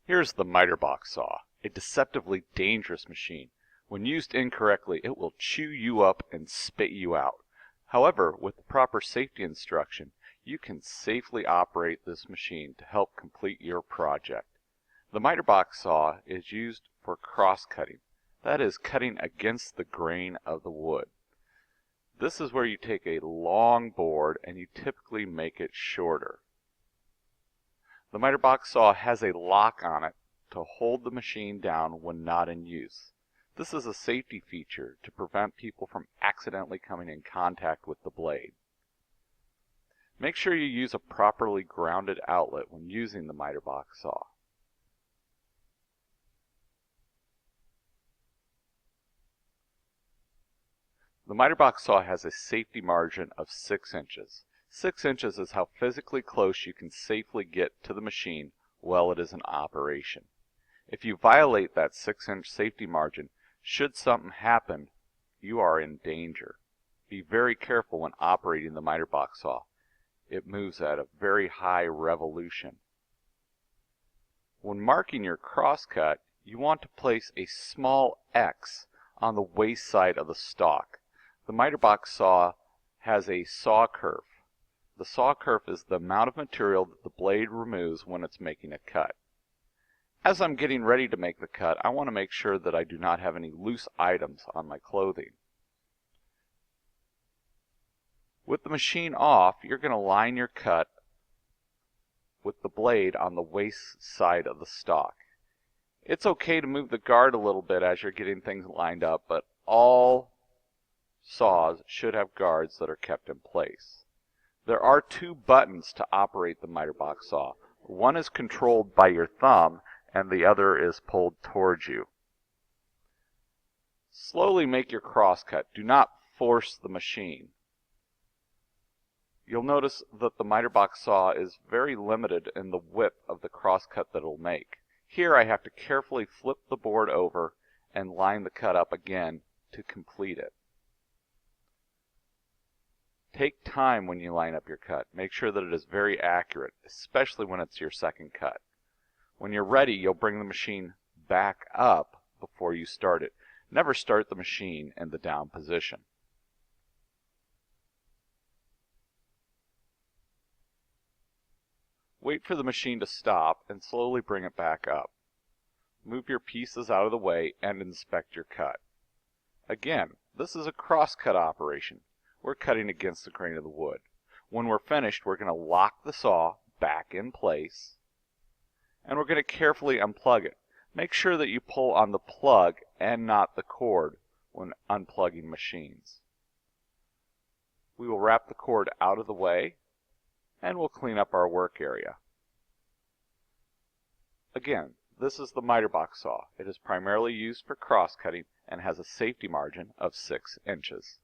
Here's the miter box saw, a deceptively dangerous machine. When used incorrectly, it will chew you up and spit you out. However, with the proper safety instruction, you can safely operate this machine to help complete your project. The miter box saw is used for cross-cutting, that is, cutting against the grain of the wood. This is where you take a long board and you typically make it shorter. The miter box saw has a lock on it to hold the machine down when not in use. This is a safety feature to prevent people from accidentally coming in contact with the blade. Make sure you use a properly grounded outlet when using the miter box saw. The miter box saw has a safety margin of 6 inches. 6 inches is how physically close you can safely get to the machine while it is in operation. If you violate that 6-inch safety margin, should something happen, you are in danger. Be very careful when operating the miter box saw. It moves at a very high revolution. When marking your crosscut, you want to place a small X on the waste side of the stock. The miter box saw has a saw kerf. The saw kerf is the amount of material that the blade removes when it's making a cut. As I'm getting ready to make the cut, I want to make sure that I do not have any loose items on my clothing. With the machine off, you're going to line your cut with the blade on the waste side of the stock. It's okay to move the guard a little bit as you're getting things lined up, but all saws should have guards that are kept in place. There are 2 buttons to operate the miter box saw. One is controlled by your thumb and the other is pulled towards you. Slowly make your crosscut. Do not force the machine. You'll notice that the miter box saw is very limited in the width of the crosscut that it'll make. Here I have to carefully flip the board over and line the cut up again to complete it. Take time when you line up your cut. Make sure that it is very accurate, especially when it's your second cut. When you're ready, you'll bring the machine back up before you start it. Never start the machine in the down position. Wait for the machine to stop and slowly bring it back up. Move your pieces out of the way and inspect your cut. Again, this is a cross-cut operation. We're cutting against the grain of the wood. When we're finished, we're going to lock the saw back in place, and we're going to carefully unplug it. Make sure that you pull on the plug and not the cord when unplugging machines. We will wrap the cord out of the way, and we'll clean up our work area. Again, this is the miter box saw. It is primarily used for cross-cutting and has a safety margin of 6 inches.